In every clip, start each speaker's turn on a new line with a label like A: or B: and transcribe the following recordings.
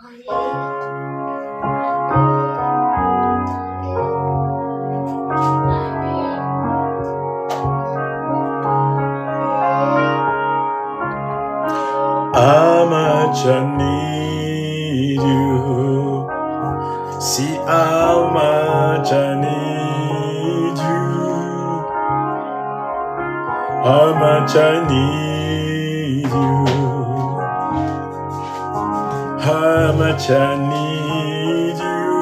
A: How much I need you. See how much I need you. How much I need you. How much I need you.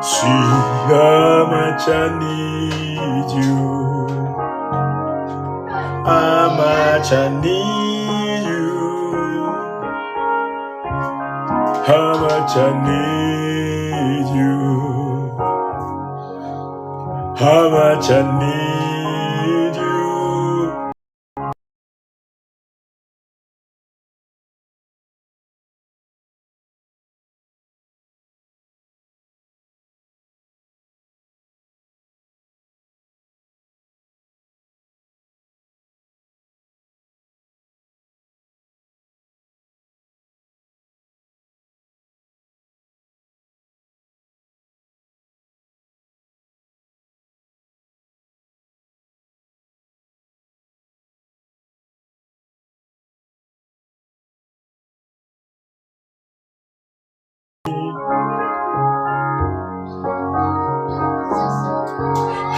A: See how much I need you. How much I need you. How much I need you. How much I need you.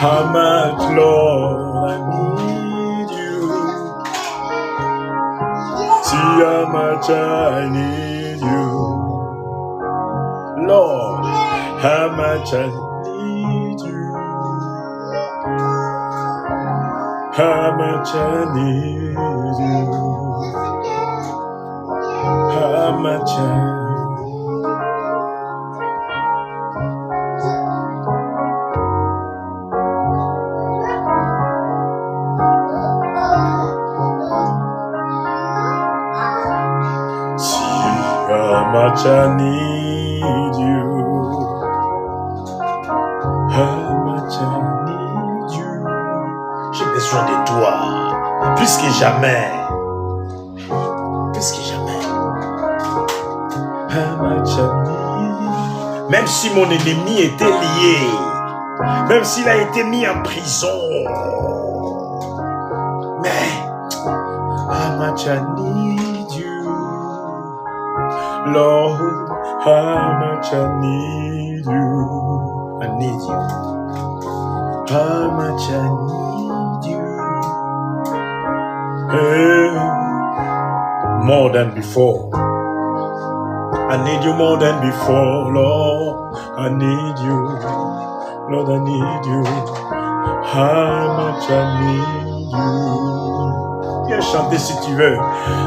A: How much, Lord, I need you. See how much I need you. Lord, how much I need you. How much I need you. How much I how much I need you. How much I need you. J'ai besoin de toi, plus que jamais. Plus que jamais. How much I need you. Même si mon ennemi était lié, même s'il a été mis en prison, mais how much I need you. Lord, how much I need you. I need you. How much I need you. Hey, more than before. I need you more than before, Lord. I need you. Lord, I need you. How much I need you. Viens chanter si tu veux.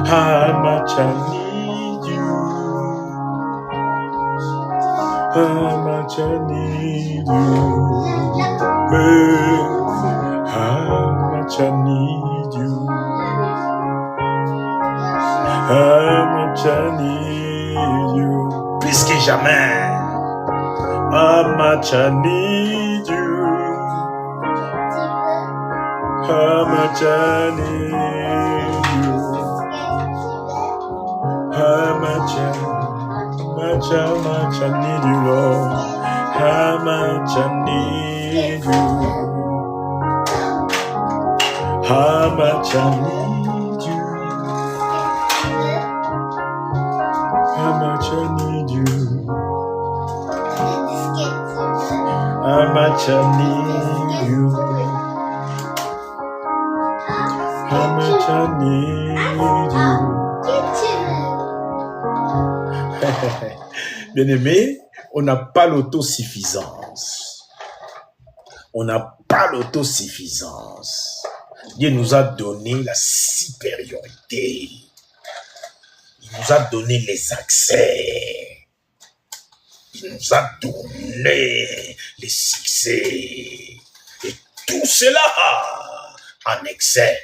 A: How much I need you. How much I need you. Hey, how much I need you. How much I need you. Plus que jamais. How much I need you. How much I need you. How much I need you, Lord. How much I need you. How much I need you. How much I need you. How much I need you. How much I need you. Bien-aimé, on n'a pas l'autosuffisance. On n'a pas l'autosuffisance. Dieu nous a donné la supériorité. Il nous a donné les accès. Il nous a donné les succès. Et tout cela en excès.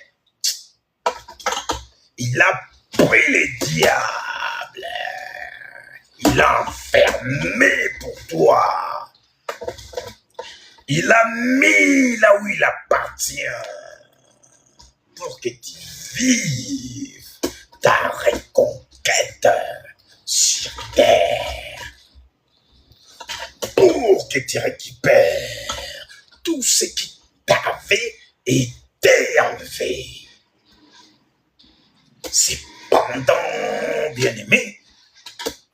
A: Il a pris les diables. Il l'a enfermé pour toi. Il l'a mis là où il appartient pour que tu vives ta reconquête sur que tu récupères tout ce qui t'avait été enlevé. Cependant, bien-aimé,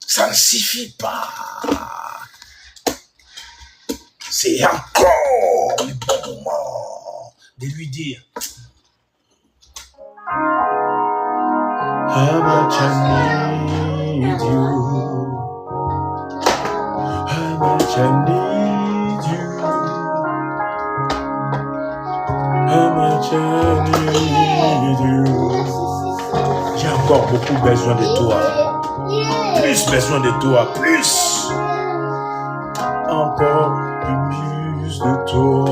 A: ça ne suffit pas. C'est encore le bon moment de lui dire How much I need you. How much I need you. How much I need you. J'ai encore beaucoup besoin de toi. Plus besoin de toi. Plus. Encore plus de toi.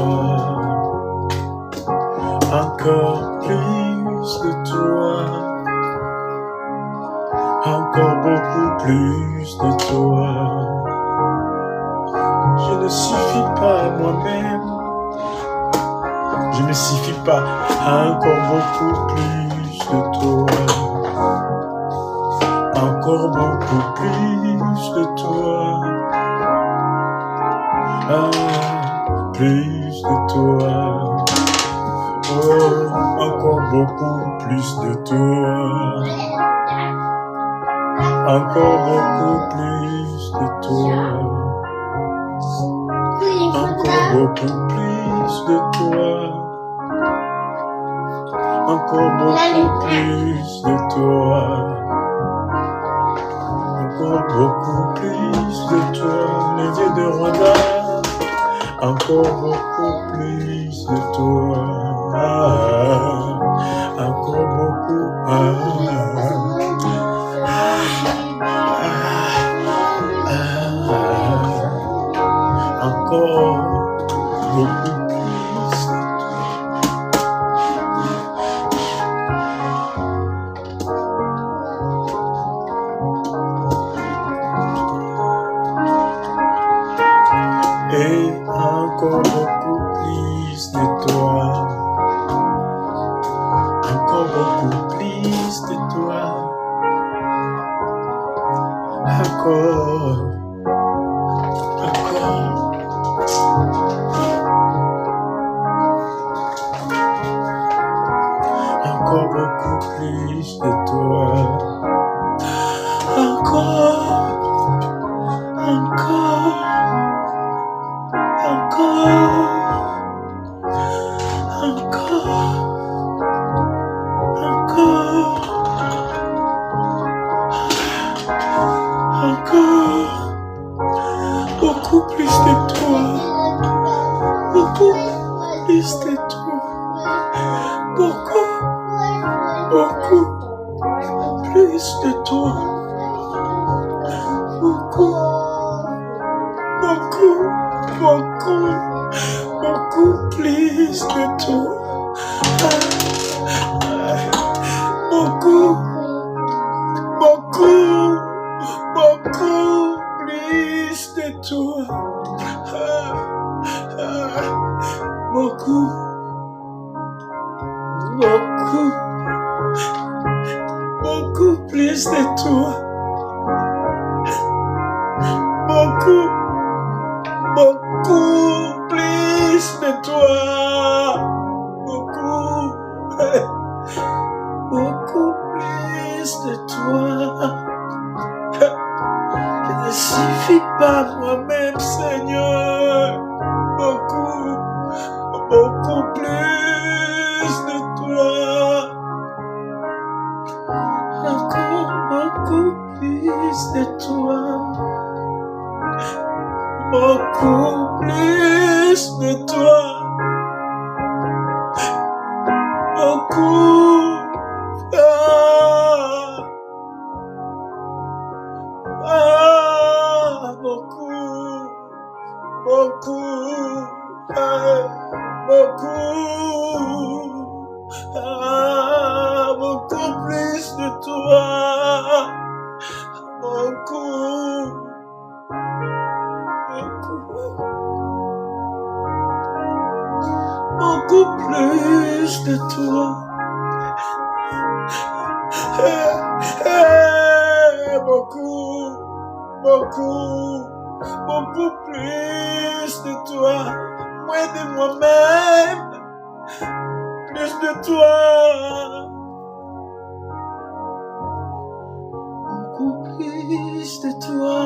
A: Encore plus de toi. Encore beaucoup plus de toi. Je ne suffis pas à moi-même. Je ne suffis pas à encore beaucoup plus de toi. Encore beaucoup plus de toi. Plus de toi. Oh, encore beaucoup plus de toi. Encore beaucoup plus de toi. Encore beaucoup plus de toi. Encore beaucoup plus de toi. Encore beaucoup plus de toi. Les yeux de Rwanda. Encore beaucoup plus de toi. Encore beaucoup. Encore beaucoup plus. Et encore beaucoup plus de toi. Encore beaucoup plus de toi. Encore. Encore beaucoup plus de toi. Encore. Beaucoup plus de toi. Beaucoup plus de toi. Beaucoup plus de toi. Beaucoup plus de toi. Beaucoup plus de toi. Beaucoup plus de toi. Beaucoup plus de toi. Beaucoup plus de toi. Je ne suffis pas moi-même, Seigneur. Beaucoup plus de toi. Encore beaucoup plus de toi. Beaucoup plus de toi. Beaucoup. Beaucoup plus de toi. Beaucoup plus de toi. Beaucoup beaucoup plus de toi, moins de moi-même, plus de toi. Beaucoup plus de toi,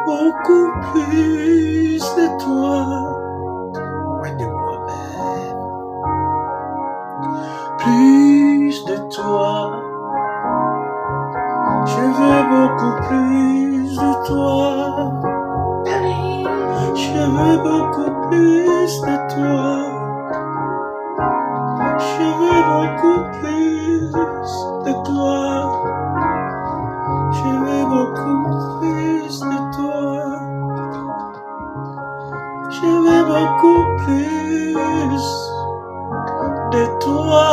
A: beaucoup plus de toi, moins de moi-même, plus de toi. Je veux beaucoup plus de toi. Je veux beaucoup plus de toi. Je veux beaucoup plus de toi. Je veux beaucoup plus de toi. Je veux beaucoup plus de toi.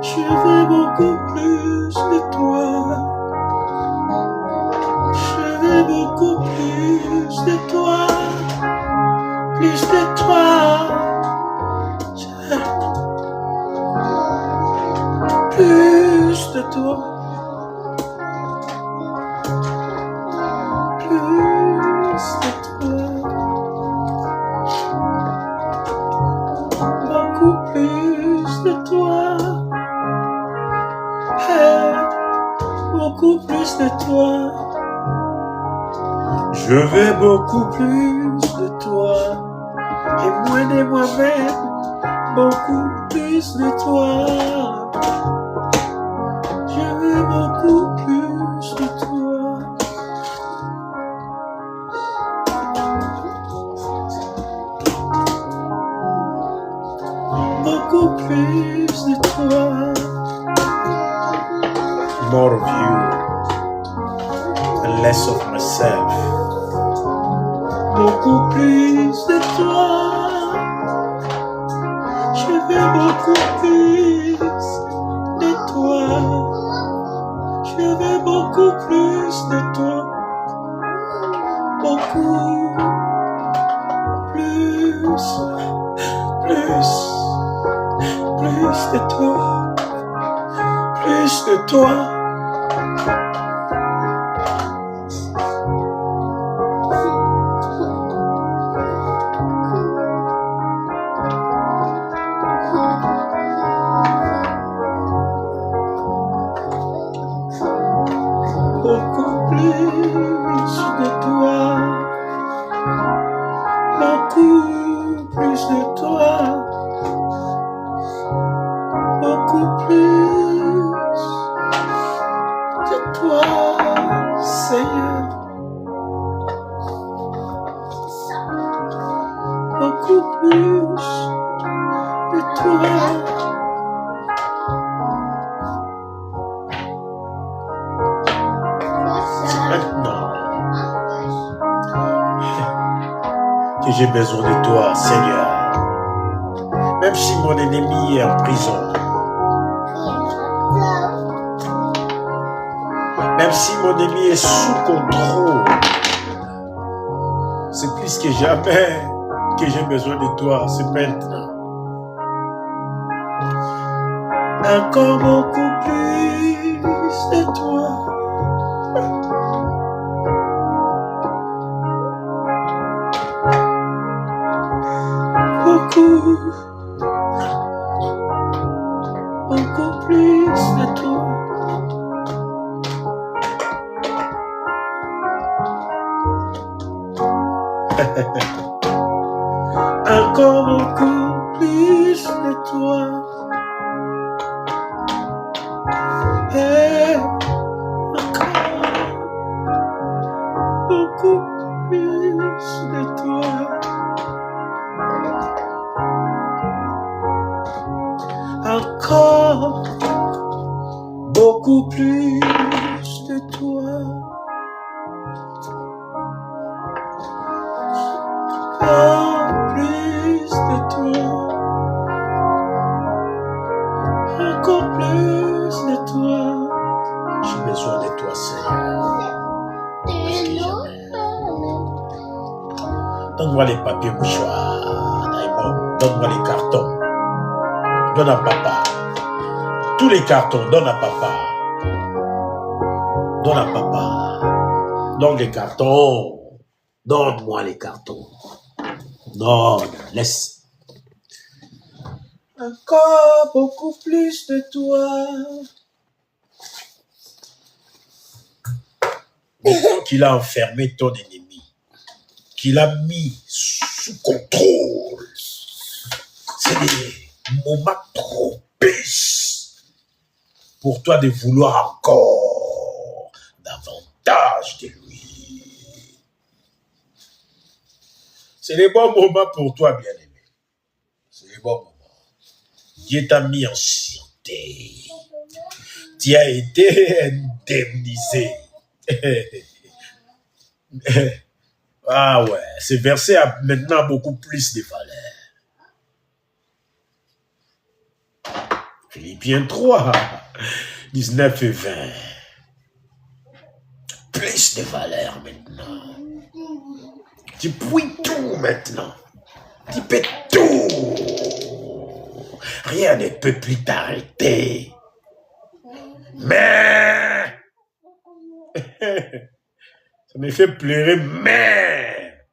A: Je veux beaucoup plus de toi. Je veux beaucoup plus de toi. Plus de toi. Plus de toi. Plus de toi. Beaucoup plus de toi. Beaucoup plus de toi. Je veux beaucoup plus de toi et moins de moi-même. Beaucoup plus de toi. Je veux beaucoup plus de toi. Beaucoup plus de toi. More of you and less of myself. Beaucoup plus de toi. Je veux beaucoup plus de toi. Je veux beaucoup plus de toi. Beaucoup plus. Plus de toi. Plus de toi. Beaucoup plus de toi, beaucoup plus de toi, beaucoup plus de toi, Seigneur. Beaucoup plus de toi. Maintenant que j'ai besoin de toi, Seigneur. Même si mon ennemi est en prison, même si mon ennemi est sous contrôle, c'est plus que jamais que j'ai besoin de toi, c'est maintenant. Encore beaucoup plus de toi. Beaucoup plus de toi. Encore beaucoup plus de toi. Et encore beaucoup plus de toi. Encore beaucoup plus de toi. Encore plus de toi. Encore plus de toi. J'ai besoin de toi, Seigneur. Donne-moi les papiers mouchoirs. Donne-moi les cartons. Donne à papa. Tous les cartons, donne à papa. Donne à papa. Donne les cartons. Donne-moi les cartons. Non, laisse. Encore beaucoup plus de toi. Maintenant qu'il a enfermé ton ennemi, qu'il a mis sous contrôle, c'est des moments propices pour toi de vouloir encore davantage de lui. C'est les bons moments pour toi, bien-aimé. C'est les bons moments. Dieu t'a mis en sûreté. Tu as été indemnisé. Ah ouais, ce verset a maintenant beaucoup plus de valeur. Philippiens 3, 19 et 20. Plus de valeur maintenant. Tu puis tout maintenant. Tu peux tout. Rien ne peut plus t'arrêter. Mais ça me fait pleurer, mais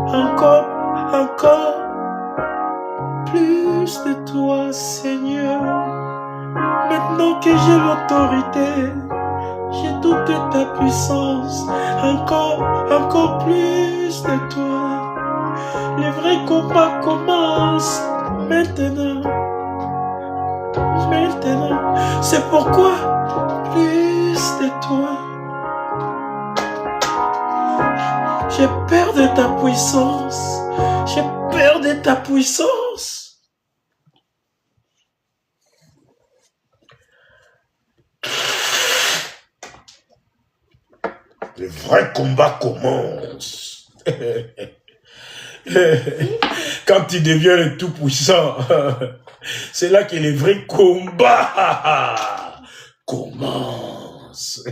A: encore plus de toi, Seigneur. Maintenant que j'ai l'autorité, j'ai toute ta puissance. Encore plus de toi. Le vrai combat commence maintenant. C'est pourquoi plus de toi. J'ai peur de ta puissance. J'ai peur de ta puissance. Le vrai combat commence. Quand tu deviens le tout-puissant, c'est là que le vrai combat commence.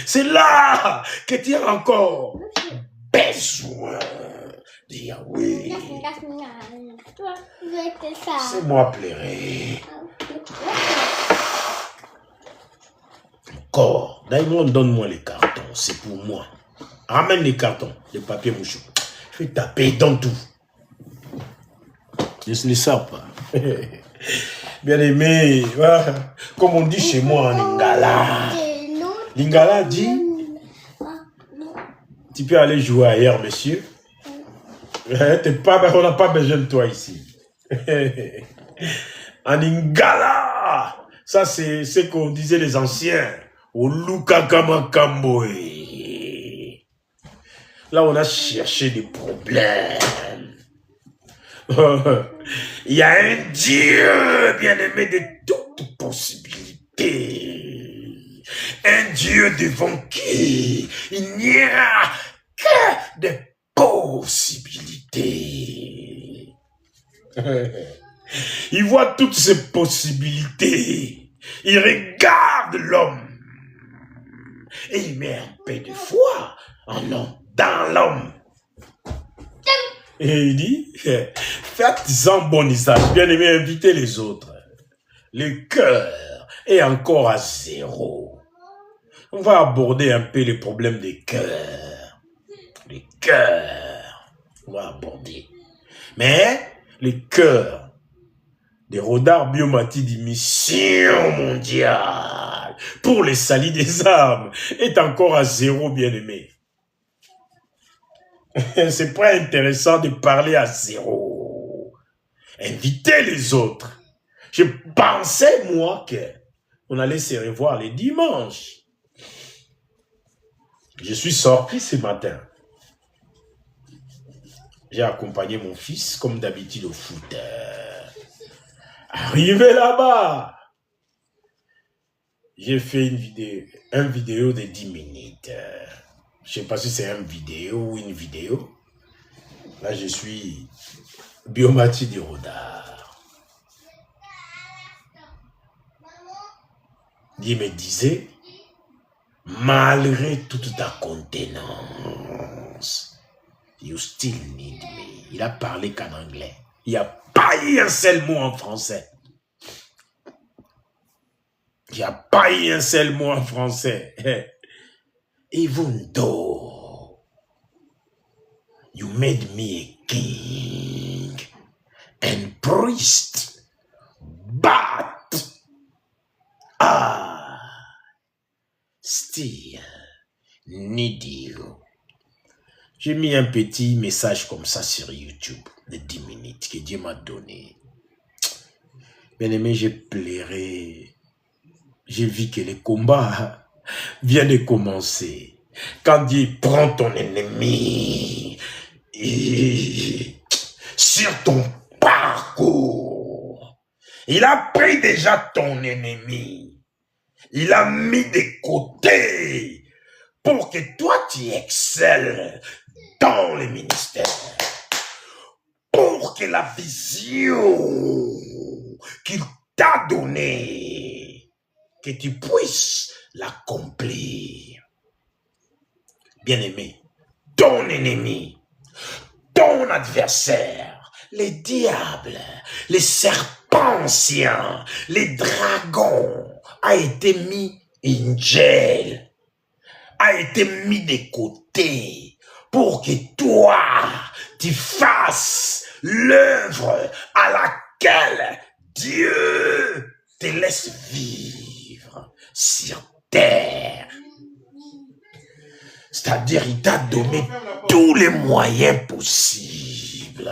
A: C'est là que tu as encore besoin de Yahweh. C'est moi pleurer. Encore. D'ailleurs, donne-moi les cartons. C'est pour moi. Ramène les cartons, les papiers mouchons. Je vais taper dans tout. Je ne les sors pas. Bien aimé, voilà. Comme on dit chez moi en Lingala. Lingala dit, tu peux aller jouer ailleurs, monsieur. On n'a pas besoin de toi ici. En Lingala, ça c'est ce qu'on disait les anciens. Au Lukakamakamboe. Là, on a cherché des problèmes. Il y a un Dieu bien-aimé de toutes possibilités. Un Dieu devant qui il n'y a que des possibilités. Il voit toutes ces possibilités. Il regarde l'homme. Et il met un peu de foi en l'homme. Dans l'homme. Et il dit, faites-en bon usage, bien aimé, invitez les autres. Le cœur est encore à zéro. On va aborder un peu les problèmes des cœurs. Les cœurs, on va aborder. Mais le cœur des Rodar Biomati dit mission mondiale pour les salis des âmes est encore à zéro, bien aimé. C'est pas intéressant de parler à zéro. Invitez les autres. Je pensais, moi, qu'on allait se revoir les dimanches. Je suis sorti ce matin. J'ai accompagné mon fils, comme d'habitude, au foot. Arrivé là-bas, j'ai fait une vidéo de 10 minutes. Je ne sais pas si c'est une vidéo ou une vidéo. Là, je suis Biomati de Rodar. Il me disait, malgré toute ta contenance, you still need me. Il a parlé qu'en anglais. Il n'y a pas eu un seul mot en français. Il n'y a pas eu un seul mot en français. Even though you made me a king and priest, but I still need you. J'ai mis un petit message comme ça sur YouTube de 10 minutes que Dieu m'a donné. Bien aimé, j'ai pleuré. J'ai vu que le combat vient de commencer. Quand Dieu prend ton ennemi sur ton parcours, il a pris déjà ton ennemi. Il a mis de côté pour que toi tu excelles dans le ministère. Pour que la vision qu'il t'a donnée, que tu puisses l'accomplir. Bien-aimé, ton ennemi, ton adversaire, les diables, les serpents anciens, les dragons, a été mis in jail, a été mis de côté pour que toi, tu fasses l'œuvre à laquelle Dieu te laisse vivre sur terre. C'est-à-dire, il t'a donné tous les moyens possibles.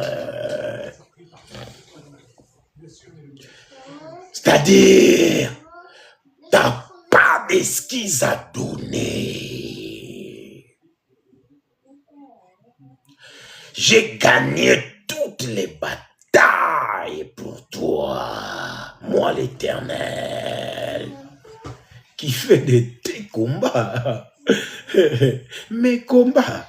A: C'est-à-dire, t'as pas d'esquisse à donner. J'ai gagné toutes les batailles pour toi, moi l'Éternel, qui fait de tes combats, mes combats,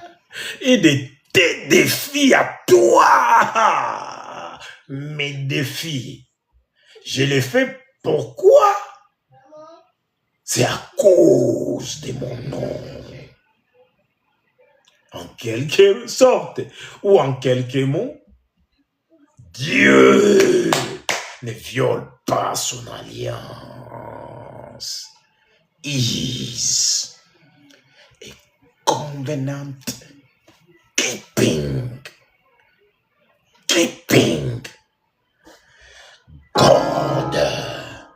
A: et de tes défis à toi, mes défis. Je les fais pourquoi? C'est à cause de mon nom. En quelque sorte, ou en quelques mots, Dieu ne viole pas son alliance. Is a covenant keeping God. A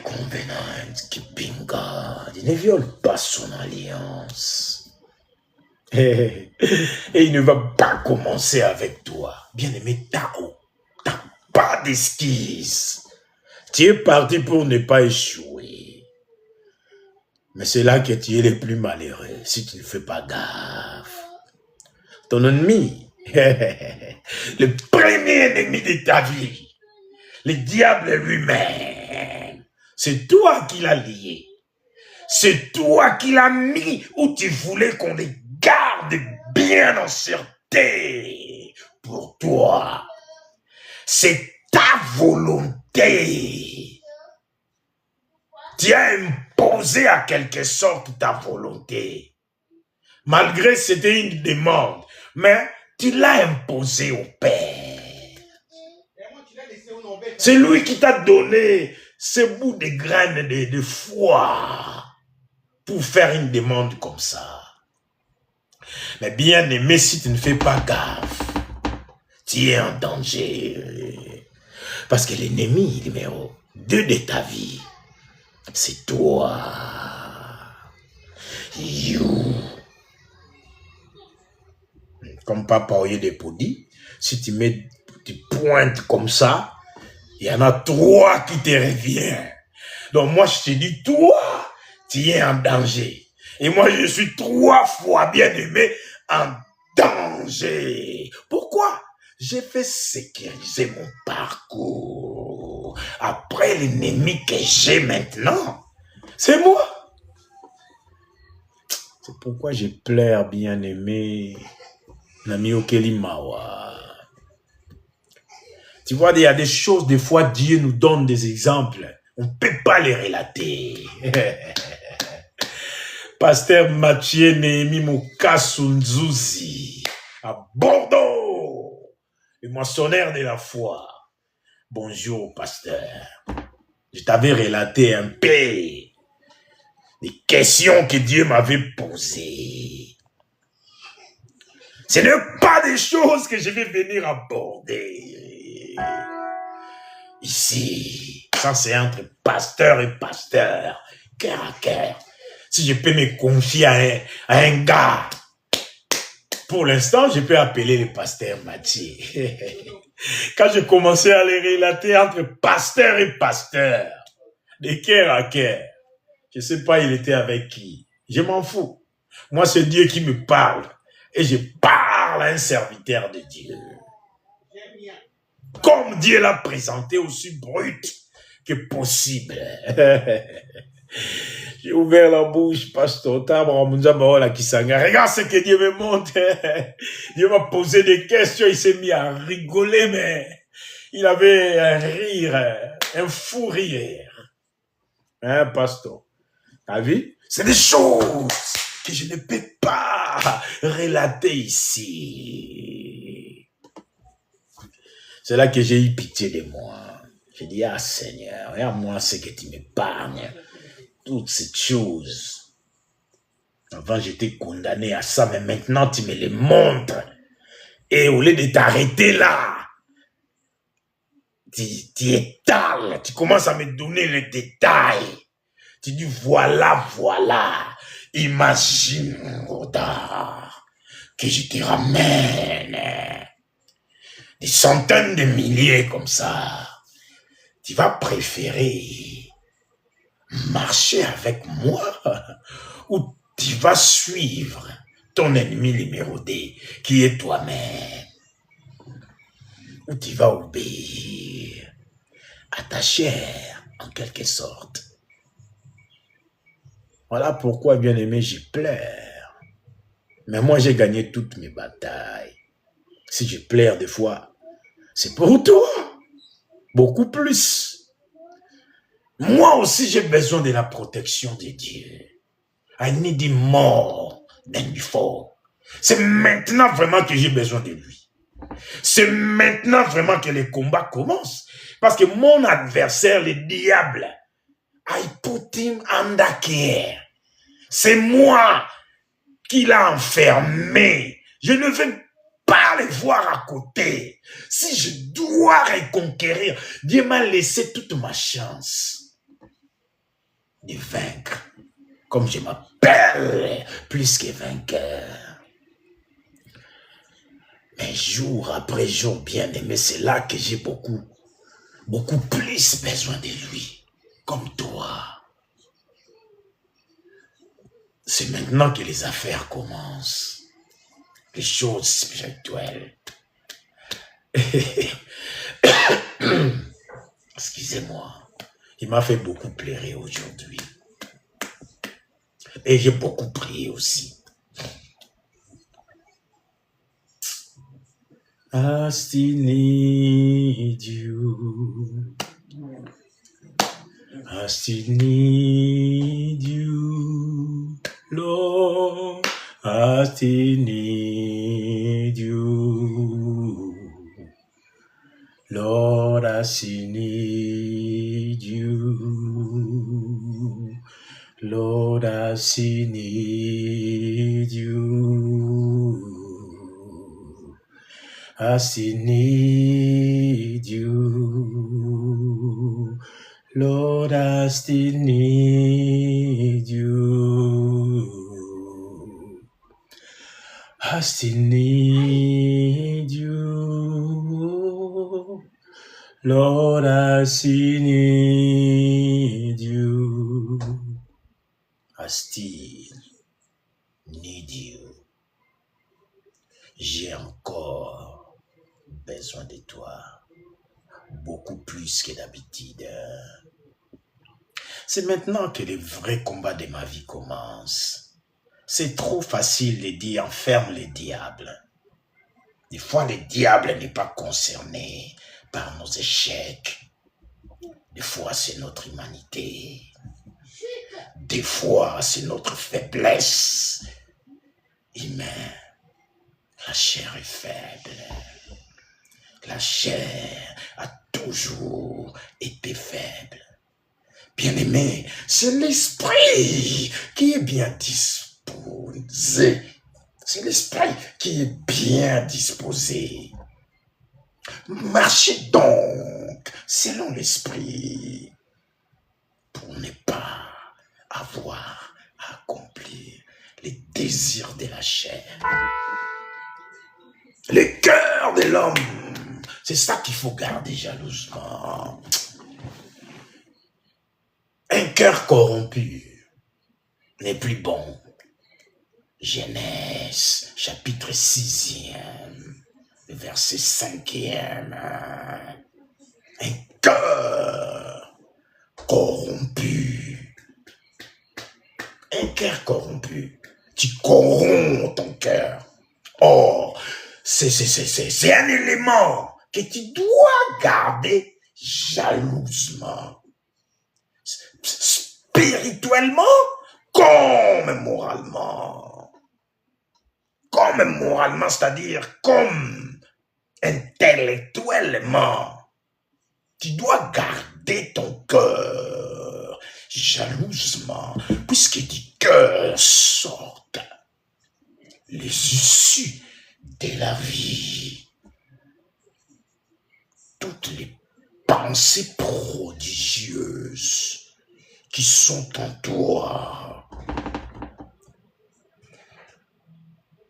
A: covenant keeping God. Il ne viole pas son alliance. Et il ne va pas commencer avec toi. Bien-aimé, t'as pas d'esquisse. Tu es parti pour ne pas échouer. Mais c'est là que tu es le plus malheureux, si tu ne fais pas gaffe. Ton ennemi, le premier ennemi de ta vie, le diable lui-même, c'est toi qui l'as lié. C'est toi qui l'as mis où tu voulais qu'on les garde bien en sûreté pour toi. C'est ta volonté. Tu as imposé à quelque sorte ta volonté. Malgré que c'était une demande, mais tu l'as imposé au Père. C'est lui qui t'a donné ce bout de graines de foi pour faire une demande comme ça. Mais bien aimé, si tu ne fais pas gaffe, tu es en danger. Parce que l'ennemi numéro 2 de ta vie, c'est toi. You. Comme Papa Oyedepo dit, si tu pointes comme ça, il y en a 3 qui te reviennent. Donc moi, je te dis, toi, tu es en danger. Et moi, je suis 3 fois bien aimé en danger. Pourquoi? J'ai fait sécuriser mon parcours. Après l'ennemi que j'ai maintenant, c'est moi. C'est pourquoi je pleure, bien aimé. Nami Okeli Mawa. Tu vois, il y a des choses, des fois, Dieu nous donne des exemples. On ne peut pas les relater. Pasteur Mathieu Néhémie Mokasunzuzi, à Bordeaux, le moissonneur de la foi. Bonjour, pasteur. Je t'avais relaté un peu des questions que Dieu m'avait posées. Ce n'est pas des choses que je vais venir aborder ici. Ça, c'est entre pasteur et pasteur, cœur à cœur. Si je peux me confier à un gars, pour l'instant, je peux appeler le pasteur Mathieu. Quand je commençais à les relater entre pasteur et pasteur, de cœur à cœur, je ne sais pas il était avec qui. Je m'en fous. Moi, c'est Dieu qui me parle. Et je parle à un serviteur de Dieu. Comme Dieu l'a présenté aussi brut que possible. J'ai ouvert la bouche, pasteur. Regarde ce que Dieu me montre. Dieu m'a posé des questions, il s'est mis à rigoler, mais il avait un rire, un fou rire. Hein, pasteur? T'as vu? C'est des choses que je ne peux pas relater ici. C'est là que j'ai eu pitié de moi. J'ai dit, ah Seigneur, regarde-moi ce que tu m'épargnes. Toutes ces choses. Avant, j'étais condamné à ça, mais maintenant, tu me les montres. Et au lieu de t'arrêter là, tu étales, tu commences à me donner les détails. Tu dis, voilà, imagine, Rodard, que je te ramène des centaines de milliers comme ça. Tu vas préférer marcher avec moi ou tu vas suivre ton ennemi numéro 2 qui est toi-même, ou tu vas obéir à ta chair en quelque sorte. Voilà pourquoi, bien aimé, je pleure. Mais moi, j'ai gagné toutes mes batailles. Si je pleure des fois, c'est pour toi. Beaucoup plus. Moi aussi, j'ai besoin de la protection de Dieu. I need him more than before. C'est maintenant vraiment que j'ai besoin de lui. C'est maintenant vraiment que le combat commence. Parce que mon adversaire, le diable, I put him under care. C'est moi qui l'a enfermé. Je ne veux pas le voir à côté. Si je dois reconquérir, Dieu m'a laissé toute ma chance de vaincre. Comme je m'appelle plus que vainqueur. Mais jour après jour, bien aimé, c'est là que j'ai beaucoup plus besoin de lui. Comme toi. C'est maintenant que les affaires commencent. Les choses spirituelles. Excusez-moi. Il m'a fait beaucoup pleurer aujourd'hui. Et j'ai beaucoup prié aussi. I still need you. I still need you, Lord. I still need you. Lord, I still need you. Lord, I still need you. I still need you. Lord, I still need you. I still need you. Lord, I still need you. I still need you. J'ai encore besoin de toi. Beaucoup plus que d'habitude. C'est maintenant que le vrai combat de ma vie commence. C'est trop facile de dire enferme le diable. Des fois, le diable n'est pas concerné par nos échecs. Des fois, c'est notre humanité.
B: Des fois, c'est notre faiblesse humaine. La chair est faible. La chair a toujours été faible. Bien-aimé, c'est l'esprit qui est bien disposé. C'est l'esprit qui est bien disposé. Marchez donc selon l'esprit pour ne pas avoir à accomplir les désirs de la chair. Le cœur de l'homme, c'est ça qu'il faut garder jalousement. Un cœur corrompu n'est plus bon. Genèse, chapitre 6e, verset 5e. Un cœur corrompu. Un cœur corrompu. Tu corromps ton cœur. Oh, c'est un élément que tu dois garder jalousement. Spirituellement comme moralement. Comme moralement, c'est-à-dire comme intellectuellement. Tu dois garder ton cœur jalousement, puisque du cœur sortent les issues de la vie. Toutes les pensées prodigieuses qui sont en toi.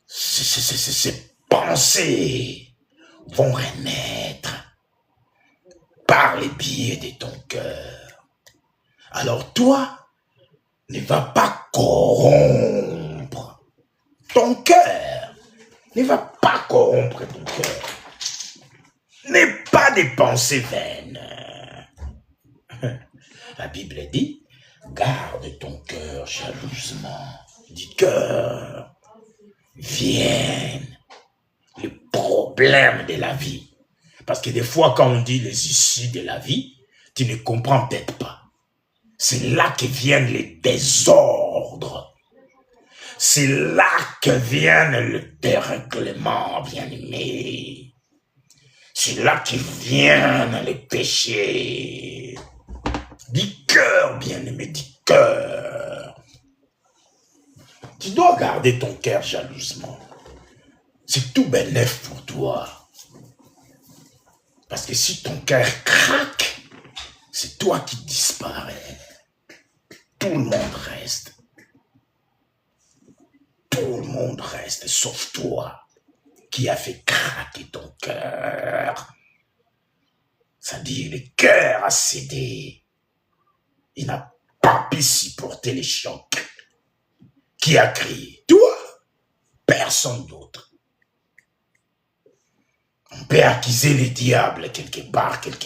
B: Ces pensées vont renaître par les biais de ton cœur. Alors toi, ne va pas corrompre ton cœur. Ne va pas corrompre ton cœur. N'aie pas des pensées vaines. La Bible dit, garde ton cœur jalousement. Du cœur viennent les problèmes de la vie. Parce que des fois, quand on dit les issues de la vie, tu ne comprends peut-être pas. C'est là que viennent les désordres. C'est là que viennent le dérèglement, bien-aimé. C'est là que viennent les péchés. Du cœur, bien-aimé, du cœur. Tu dois garder ton cœur jalousement. C'est tout bénef pour toi. Parce que si ton cœur craque, c'est toi qui disparais. Tout le monde reste. Tout le monde reste, sauf toi, qui a fait craquer ton cœur. C'est-à-dire, le cœur a cédé. Il n'a pas pu supporter les chocs. Qui a crié? Toi? Personne d'autre. On peut accuser les diables quelque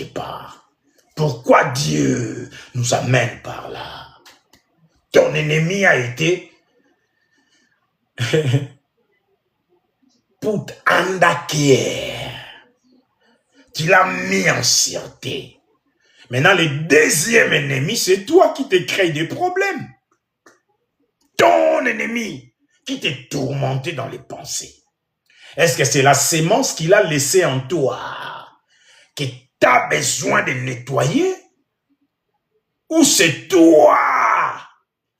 B: part. Pourquoi Dieu nous amène par là? Ton ennemi a été pour t'endaquer. Tu l'as mis en sûreté. Maintenant, le deuxième ennemi, c'est toi qui te crée des problèmes. Ton ennemi qui t'est tourmenté dans les pensées. Est-ce que c'est la sémence qu'il a laissée en toi que tu as besoin de nettoyer? Ou c'est toi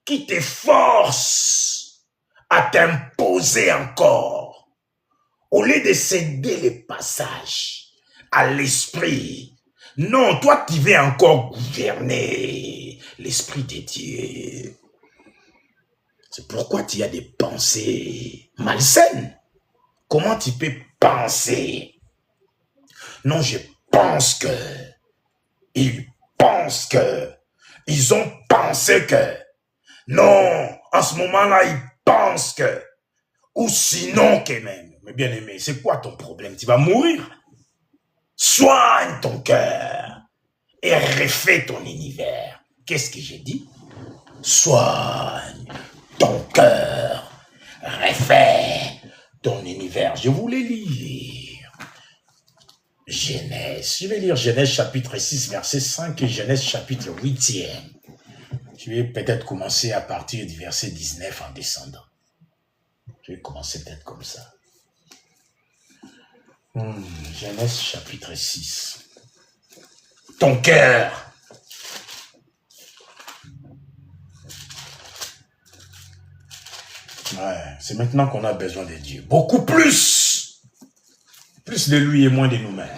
B: qui te force à t'imposer encore? Au lieu de céder les passages à l'esprit, non, toi tu veux encore gouverner l'esprit de Dieu. C'est pourquoi tu as des pensées malsaines. Comment tu peux penser? Non, je pense que, ils pensent que, ils ont pensé que, non, en ce moment-là, ils pensent que, ou sinon que même. Mais bien aimé, c'est quoi ton problème? Tu vas mourir. Soigne ton cœur et refais ton univers. Qu'est-ce que j'ai dit? Soigne ton cœur, refais ton univers. Je voulais lire Genèse. Je vais lire Genèse chapitre 6, verset 5 et Genèse chapitre 8e. Je vais peut-être commencer à partir du verset 19 en descendant. Je vais commencer peut-être comme ça. Genèse chapitre 6. Ton cœur. Ouais, c'est maintenant qu'on a besoin de Dieu. Beaucoup plus. Plus de lui et moins de nous-mêmes.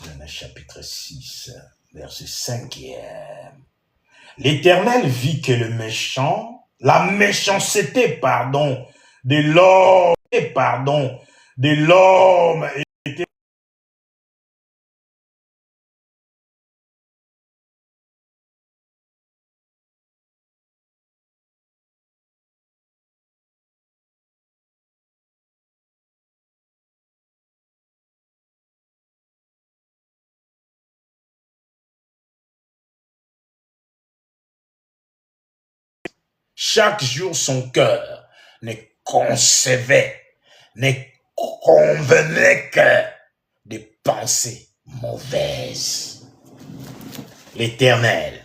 B: Genèse chapitre 6, verset 5e. L'Éternel vit que la méchanceté, de l'homme était chaque jour son cœur ne concevait, ne convenait que des pensées mauvaises. L'Éternel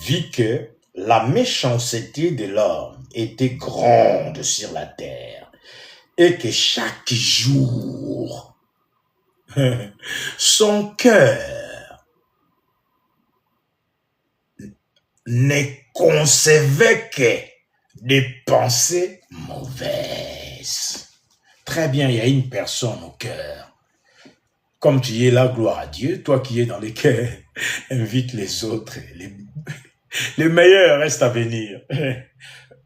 B: vit que la méchanceté de l'homme était grande sur la terre et que chaque jour son cœur ne concevait que des pensées mauvaises. Très bien, il y a une personne au cœur. Comme tu es là, gloire à Dieu, toi qui es dans les cœurs, invite les autres. Les meilleurs restent à venir.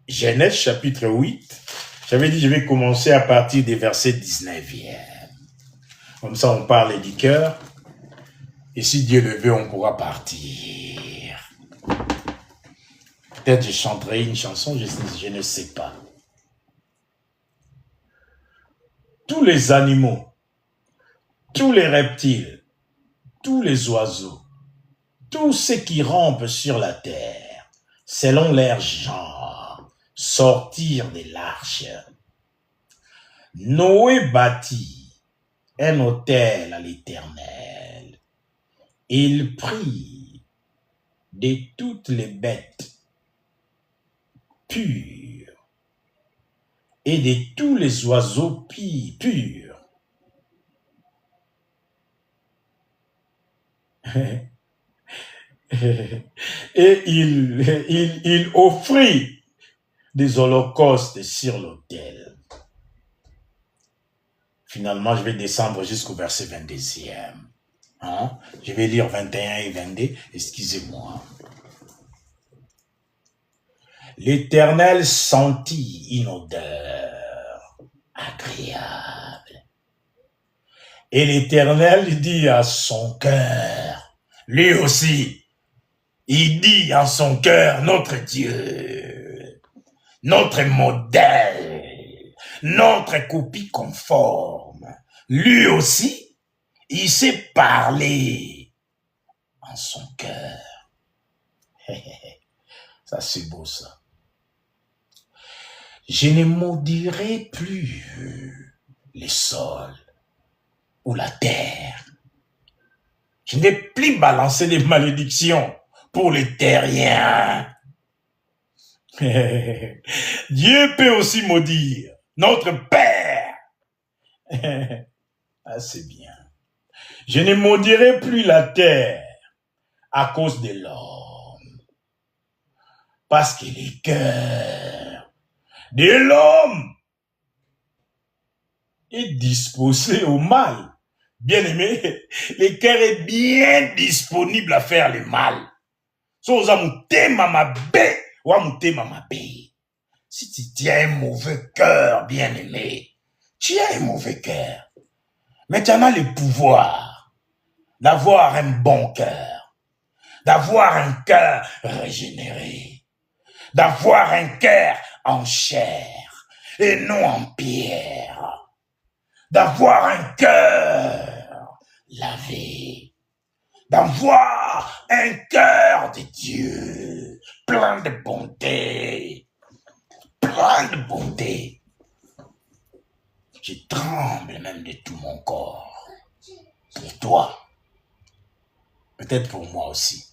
B: Genèse chapitre 8. J'avais dit, je vais commencer à partir des versets 19e. Comme ça, on parle du cœur. Et si Dieu le veut, on pourra partir. Peut-être je chanterai une chanson, je ne sais pas. Tous les animaux, tous les reptiles, tous les oiseaux, tous ceux qui rampent sur la terre, selon leur genre, sortirent de l'arche. Noé bâtit un autel à l'Éternel. Il prit de toutes les bêtes pures et de tous les oiseaux purs. Et il offrit des holocaustes sur l'autel. Finalement, je vais descendre jusqu'au verset 22e. Je vais lire 21 et 22, excusez-moi. L'Éternel sentit une odeur agréable. Et l'Éternel dit à son cœur, lui aussi, il dit en son cœur, notre Dieu, notre modèle, notre copie conforme, lui aussi, il sait parler en son cœur. Ça, c'est beau, ça. Je ne maudirai plus les sols ou la terre. Je n'ai plus balancé des malédictions pour les terriens. Dieu peut aussi maudire notre Père. Ah, c'est bien. Je ne maudirai plus la terre à cause de l'homme. Parce que le cœur de l'homme est disposé au mal. Bien aimé, le cœur est bien disponible à faire le mal. Si tu as un mauvais cœur, bien aimé, tu as un mauvais cœur. Mais tu en as le pouvoir d'avoir un bon cœur, d'avoir un cœur régénéré, d'avoir un cœur en chair et non en pierre, d'avoir un cœur lavé, d'avoir un cœur de Dieu, plein de bonté, plein de bonté. Je tremble même de tout mon corps. Pour toi. Peut-être pour moi aussi.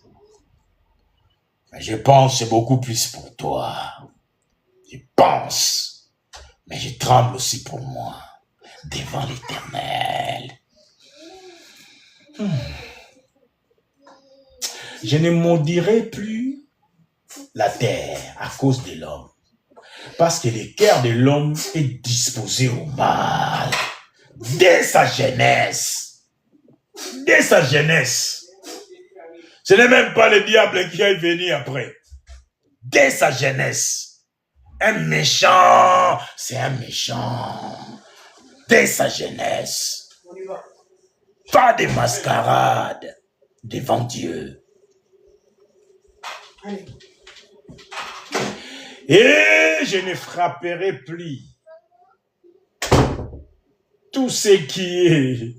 B: Mais je pense que c'est beaucoup plus pour toi. Je pense. Mais je tremble aussi pour moi. Devant l'Éternel. Je ne maudirai plus la terre à cause de l'homme. Parce que le cœur de l'homme est disposé au mal. Dès sa jeunesse. Dès sa jeunesse. Ce n'est même pas le diable qui est venu après. Dès sa jeunesse. Un méchant, c'est un méchant. Dès sa jeunesse. Pas de mascarade devant Dieu. Et je ne frapperai plus tout ce qui est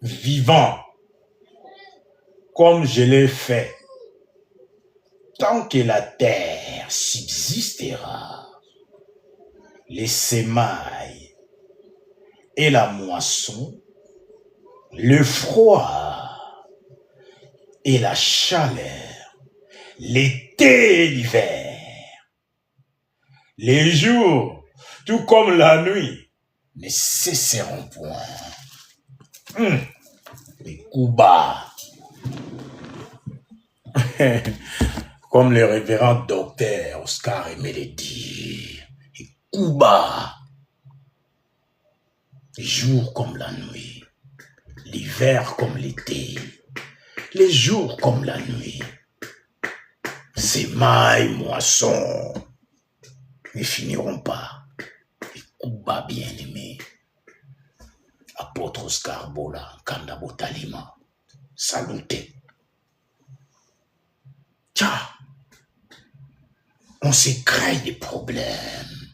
B: vivant comme je l'ai fait. Tant que la terre subsistera, les semailles et la moisson, le froid et la chaleur, l'été et l'hiver, les jours, tout comme la nuit, ne cesseront point. Les coups bas. Comme le révérend docteur Oscar aimait le dire. Les coups bas. Les jours comme la nuit. L'hiver comme l'été. Les jours comme la nuit. Semailles, moissons ne finiront pas. Les coups bas bien-aimés. Apôtre Oscar Bola, Kanda Botalima. Salutez. Tiens, on se crée des problèmes.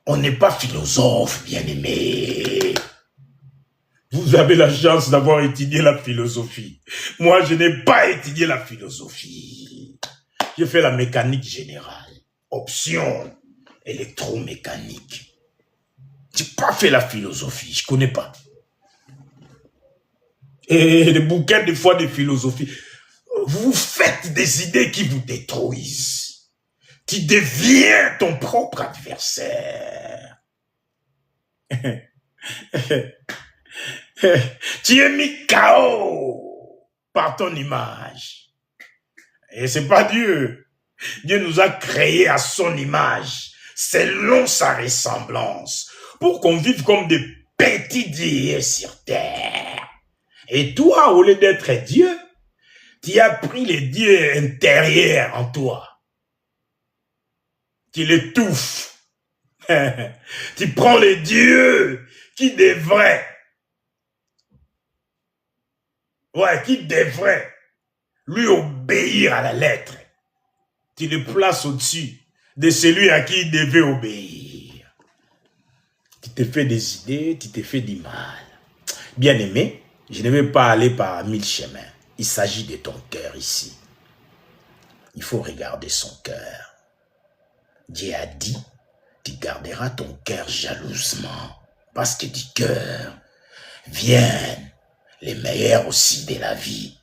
B: On n'est pas philosophe, bien-aimé. Vous avez la chance d'avoir étudié la philosophie. Moi, je n'ai pas étudié la philosophie. J'ai fait la mécanique générale. Option électromécanique. Je n'ai pas fait la philosophie, je ne connais pas. Et des bouquins de fois de philosophie. Vous faites des idées qui vous détruisent. Tu deviens ton propre adversaire. Tu es mis KO par ton image. Et c'est pas Dieu. Dieu nous a créés à son image, selon sa ressemblance, pour qu'on vive comme des petits dieux sur terre. Et toi, au lieu d'être Dieu, tu as pris les dieux intérieurs en toi. Tu l'étouffes. Tu prends les dieux qui devraient lui obéir à la lettre. Tu le places au-dessus de celui à qui il devait obéir. Tu te fais des idées, tu te fais du mal. Bien-aimé, je ne vais pas aller par 1000 chemins. Il s'agit de ton cœur ici. Il faut regarder son cœur. Dieu a dit, tu garderas ton cœur jalousement, parce que du cœur viennent les meilleurs aussi de la vie.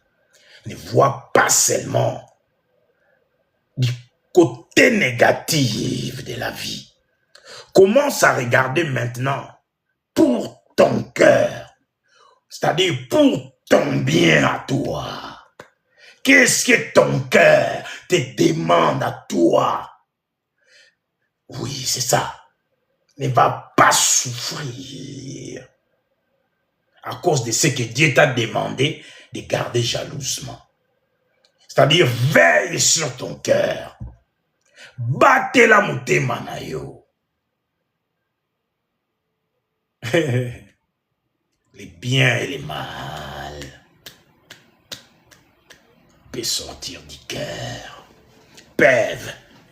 B: Ne vois pas seulement du côté négatif de la vie. Commence à regarder maintenant pour ton cœur, c'est-à-dire pour ton bien à toi. Qu'est-ce que ton cœur te demande à toi? Oui, c'est ça. Ne va pas souffrir à cause de ce que Dieu t'a demandé de garder jalousement. C'est-à-dire, veille sur ton cœur. Batte la motema na yo. Les biens et les mal peuvent sortir du cœur.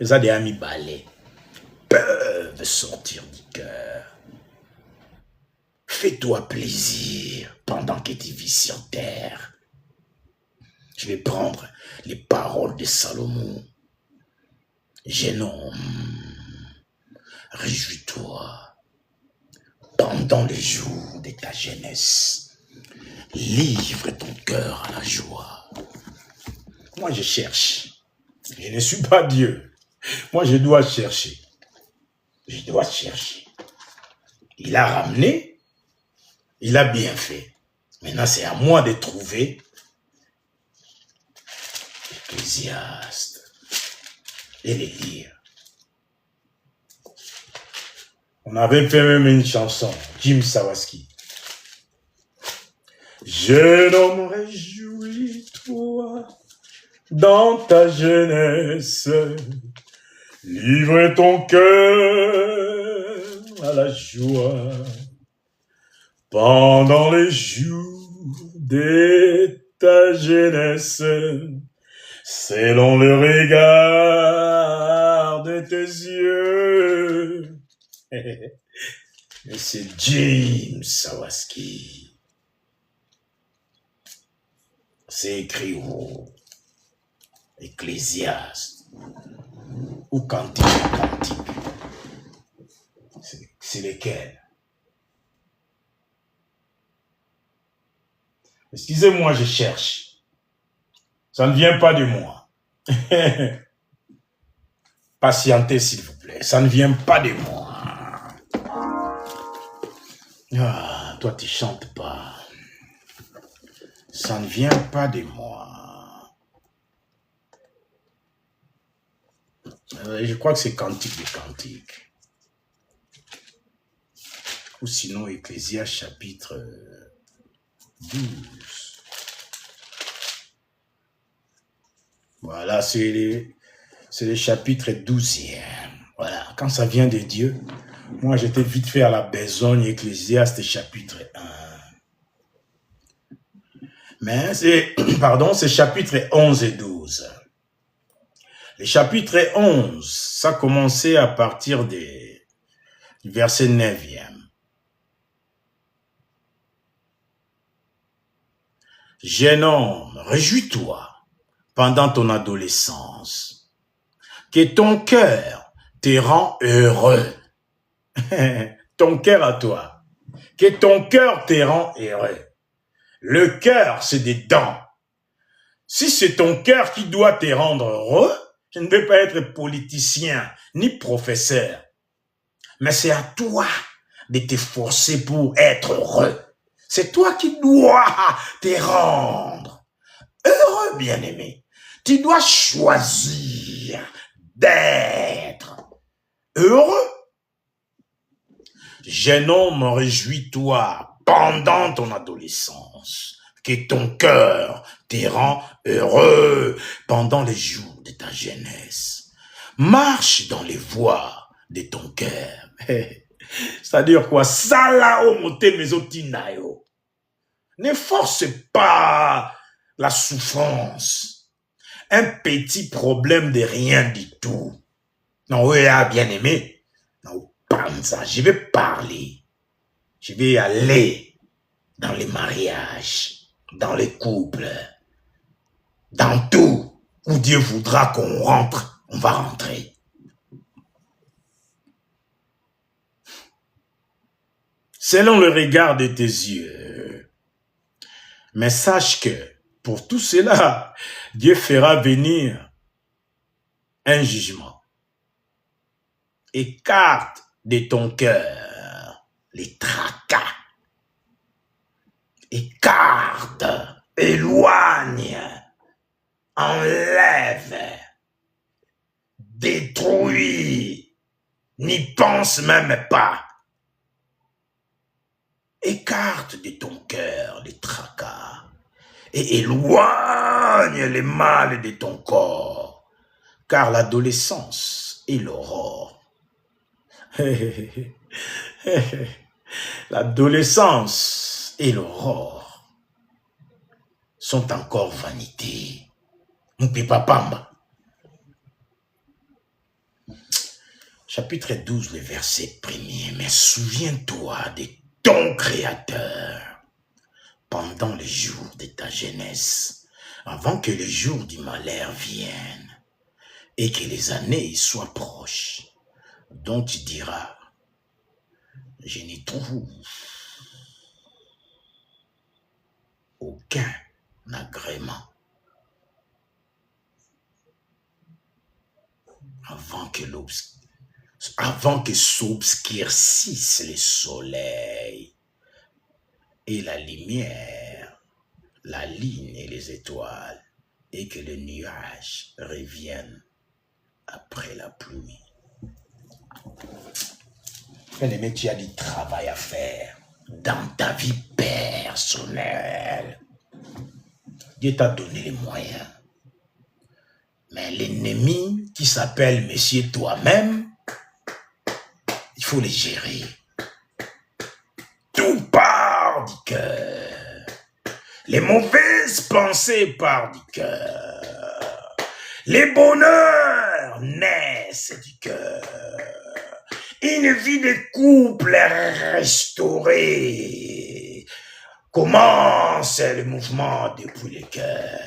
B: Les amis balais peuvent sortir du cœur. Fais-toi plaisir pendant que tu vis sur terre. Je vais prendre les paroles de Salomon. Jeune homme, réjouis-toi pendant les jours de ta jeunesse. Livre ton cœur à la joie. Moi, je cherche. Je ne suis pas Dieu. Moi, je dois chercher. Je dois chercher. Il a ramené. Il a bien fait. Maintenant, c'est à moi de trouver Ecclésiaste et les lire. On avait fait même une chanson, Jim Sawaski. Jeune homme, réjouis-toi dans ta jeunesse. Livre ton cœur à la joie. Pendant les jours de ta jeunesse, selon le regard de tes yeux. Et c'est Jim Sawaski. C'est écrit où? Ecclésiaste. Ou Cantique. C'est lesquels? Excusez-moi, je cherche. Ça ne vient pas de moi. Patientez, s'il vous plaît. Ça ne vient pas de moi. Ah, toi, tu chantes pas. Ça ne vient pas de moi. Je crois que c'est Cantique des Cantiques. Ou sinon, Ecclésiaste chapitre 12. Voilà, c'est le chapitre 12e. Voilà, quand ça vient de Dieu, moi j'étais vite fait à la besogne, Ecclésiaste chapitre 1. Mais c'est, c'est chapitre 11 et 12. Le chapitre 11, ça commençait à partir du verset 9e. Jeune homme, réjouis-toi pendant ton adolescence, que ton cœur te rend heureux. Ton cœur à toi, que ton cœur te rend heureux. Le cœur, c'est des dents. Si c'est ton cœur qui doit te rendre heureux, je ne vais pas être politicien ni professeur, mais c'est à toi de t'efforcer pour être heureux. C'est toi qui dois te rendre heureux, bien-aimé. Tu dois choisir d'être heureux. Jeune homme, réjouis-toi pendant ton adolescence, que ton cœur te rend heureux pendant les jours de ta jeunesse. Marche dans les voies de ton cœur. C'est-à-dire quoi? Sala omote mezotinayo. Ne force pas la souffrance. Un petit problème de rien du tout. Non, oui, bien aimé. Non, panza, je vais parler. Je vais aller dans les mariages, dans les couples, dans tout où Dieu voudra qu'on rentre, on va rentrer. Selon le regard de tes yeux. Mais sache que pour tout cela, Dieu fera venir un jugement. Écarte de ton cœur les tracas. Écarte, éloigne, enlève, détruis, n'y pense même pas. Écarte de ton cœur les tracas et éloigne les mâles de ton corps, car l'adolescence est l'aurore. L'adolescence et l'aurore sont encore vanité. Mpipapamba. Chapitre 12, le verset 1er. Mais souviens-toi de ton Créateur pendant les jours de ta jeunesse, avant que les jours du malheur viennent et que les années soient proches, dont tu diras, je n'y trouve aucun agrément avant que s'obscurcisse le soleil et la lumière, la lune et les étoiles, et que les nuages reviennent après la pluie. Bien-aimé, tu as du travail à faire dans ta vie personnelle. Dieu t'a donné les moyens. Mais l'ennemi qui s'appelle Monsieur toi-même, il faut les gérer. Tout part du cœur. Les mauvaises pensées partent du cœur. Les bonheurs naissent du cœur. Une vie de couple restaurée commence le mouvement depuis le cœur.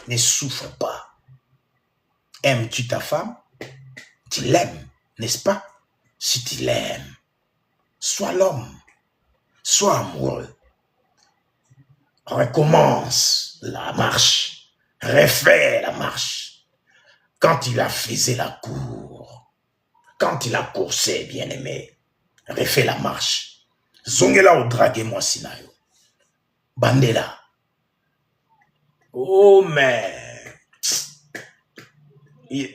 B: Ne souffre pas. Aimes-tu ta femme? Tu l'aimes, n'est-ce pas? Si tu l'aimes, sois l'homme, sois amoureux. Recommence la marche, refais la marche. Quand il a faisait la cour, quand il a coursé, bien-aimé, refais la marche. Zongela au drague moi sinayo. Bandela. Oh, mais il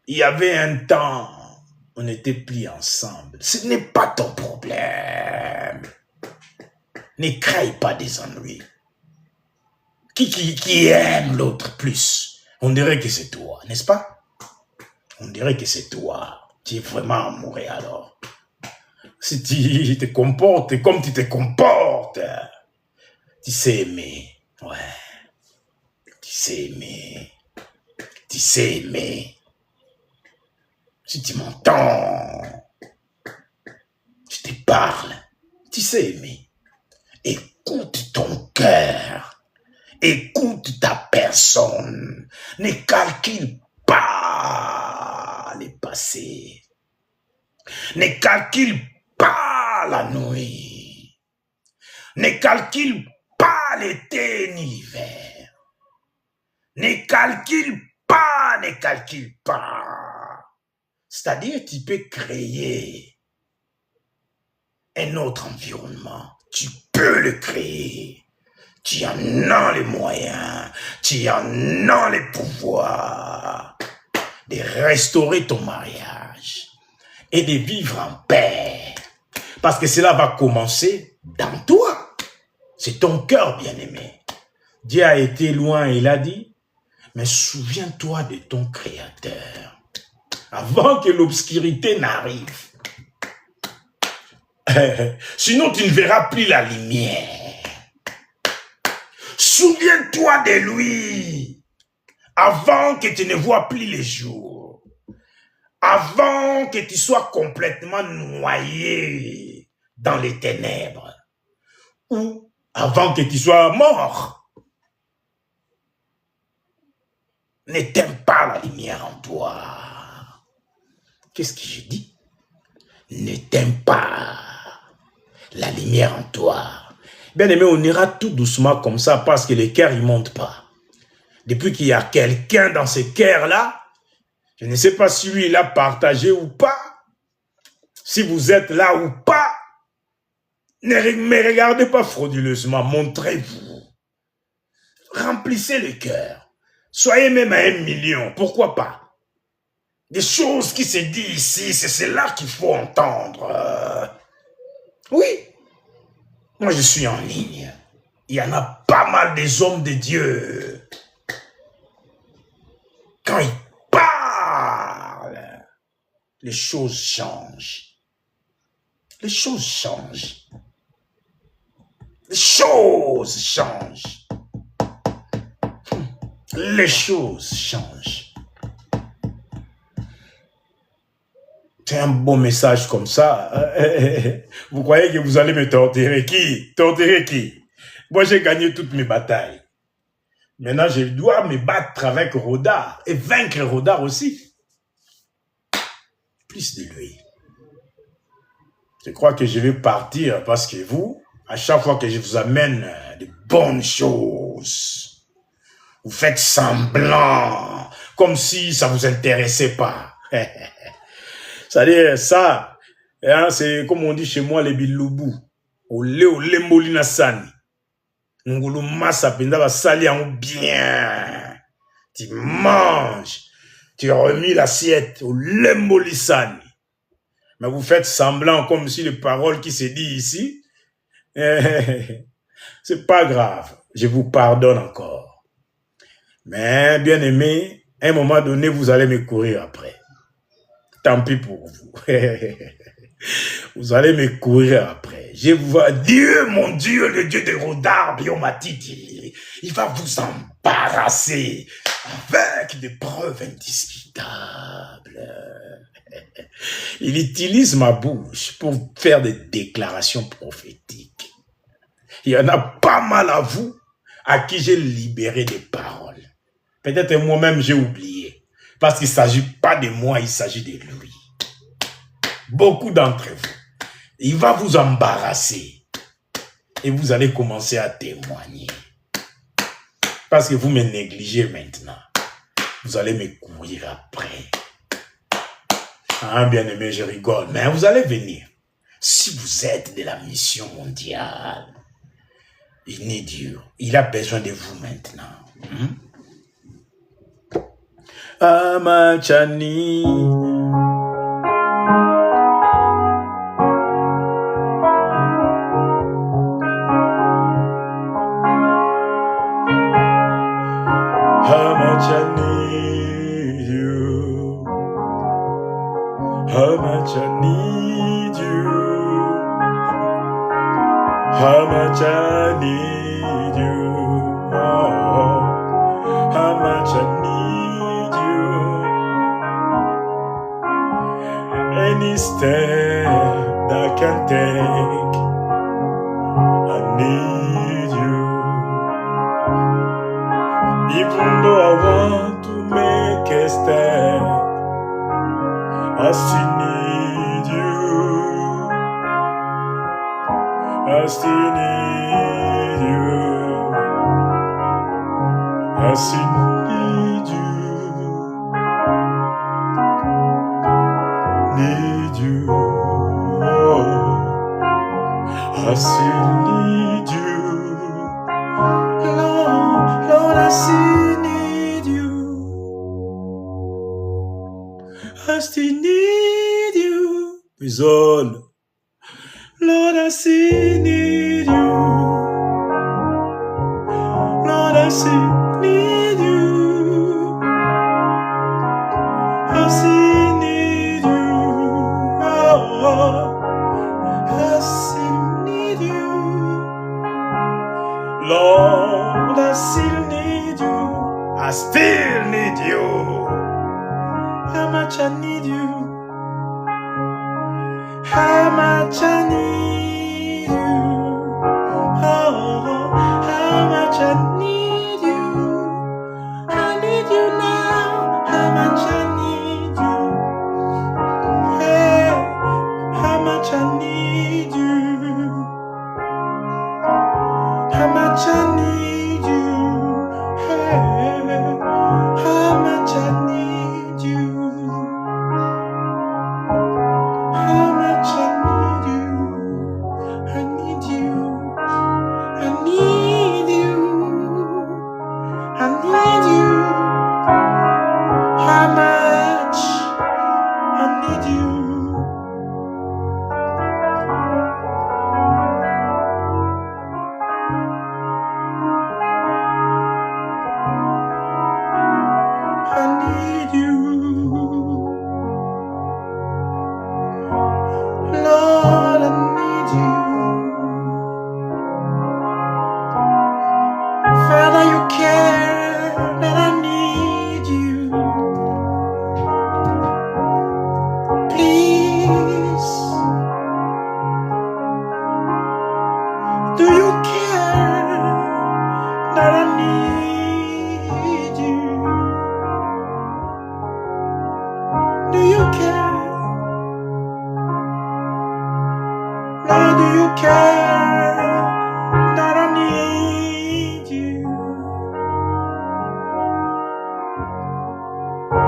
B: y avait un temps, on n'était plus ensemble. Ce n'est pas ton problème. Ne craille pas des ennuis. Qui aime l'autre plus? On dirait que c'est toi, n'est-ce pas? On dirait que c'est toi. Tu es vraiment amoureux alors. Si tu te comportes comme tu te comportes, tu sais aimer. Ouais. Tu sais aimer. Tu sais aimer. Si tu m'entends, je te parle. Tu sais aimer. Écoute ton cœur. Écoute ta personne. Ne calcule pas le passé. Ne calcule pas la nuit. Ne calcule pas l'été ni l'hiver. Ne calcule pas. C'est-à-dire, tu peux créer un autre environnement. Tu peux le créer. Tu en as les moyens. Tu en as les pouvoirs de restaurer ton mariage et de vivre en paix. Parce que cela va commencer dans toi. C'est ton cœur, bien-aimé. Dieu a été loin, il a dit, mais souviens-toi de ton Créateur. Avant que l'obscurité n'arrive. Sinon, tu ne verras plus la lumière. Souviens-toi de lui. Avant que tu ne vois plus les jours. Avant que tu sois complètement noyé dans les ténèbres. Ou avant que tu sois mort. N'éteins pas la lumière en toi. Qu'est-ce que je dis? N'éteins pas la lumière en toi. Bien aimé, on ira tout doucement comme ça parce que les cœurs, ils ne montent pas. Depuis qu'il y a quelqu'un dans ces cœurs-là, je ne sais pas si lui, il a partagé ou pas, si vous êtes là ou pas, ne me regardez pas frauduleusement, montrez-vous. Remplissez le cœur. Soyez même à 1 million, pourquoi pas? Des choses qui se disent ici, c'est cela qu'il faut entendre. Oui, moi je suis en ligne. Il y en a pas mal des hommes de Dieu. Quand ils parlent, les choses changent. Les choses changent. Les choses changent. Les choses changent. C'est un beau message comme ça. Vous croyez que vous allez me torturer qui? Torturer qui? Moi, j'ai gagné toutes mes batailles. Maintenant, je dois me battre avec Rodar et vaincre Rodar aussi. Plus de lui. Je crois que je vais partir parce que vous, à chaque fois que je vous amène de bonnes choses, vous faites semblant, comme si ça vous intéressait pas. C'est-à-dire ça, hein, c'est comme on dit chez moi, les biloubou. Ole molina sani. Ngulu massa penda va sali en bien. Tu manges. Tu as remis l'assiette au lembolisani. Mais vous faites semblant comme si les paroles qui se disent ici, c'est pas grave. Je vous pardonne encore. Mais bien aimé, à un moment donné, vous allez me courir après. Tant pis pour vous. Vous allez me courir après. Je vois Dieu, mon Dieu, le Dieu de Rodar, Biomatiti. Il va vous embarrasser avec des preuves indiscutables. Il utilise ma bouche pour faire des déclarations prophétiques. Il y en a pas mal à vous à qui j'ai libéré des paroles. Peut-être moi-même j'ai oublié. Parce qu'il ne s'agit pas de moi, il s'agit de lui. Beaucoup d'entre vous. Il va vous embarrasser. Et vous allez commencer à témoigner. Parce que vous me négligez maintenant. Vous allez me courir après. Ah, bien aimé, je rigole. Mais vous allez venir. Si vous êtes de la mission mondiale, il n'est dur. Il a besoin de vous maintenant. Amachani. How much I need you. How much I need you. How much I need you. Oh, how much I need you. Any step that I can take, I need you. Even though I want to make a step, I still need you. I still need you. I still need you. Need you. Oh, I still need you. Lord, Lord, I still need you. I still need you. Is all. Lord, I still need you. Lord, I still need you. I still need you. Oh, I still need you. Lord, I still need you. I still need you. How much I need you. How much I need you. Oh, how much I need you. I need you now. How much I need you. Hey, how much I need you. How much I need you. Hey, how much I need you. How much I need you. I need you. I need you. I need you. How much I need you. I need you. Lord, I need you. Father, you care that I need you. Please, do you care that I need you? Do you care care that I need you.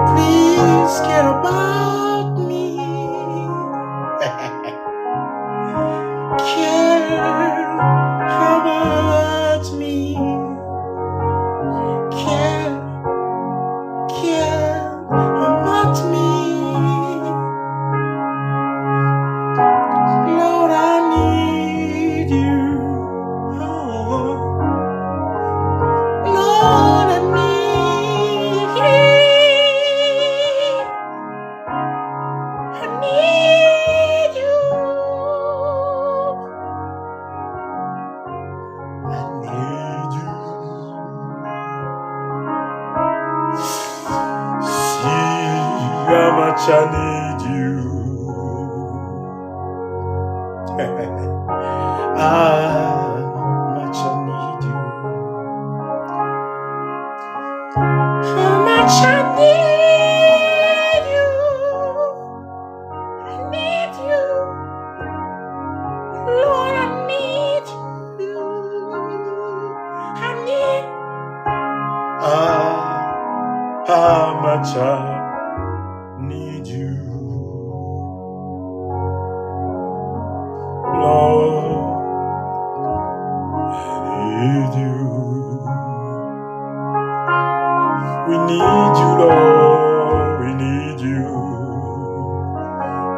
B: Please care about me. Care about me. Care about me. Lord, I need you. Oh, Lord, I need you. I need you. I need you. See how much I need you. How much I need you. How much I need you. I need you. Lord, I need you. I need. How much I need you. Lord, I need you. We need you, Lord. We need you.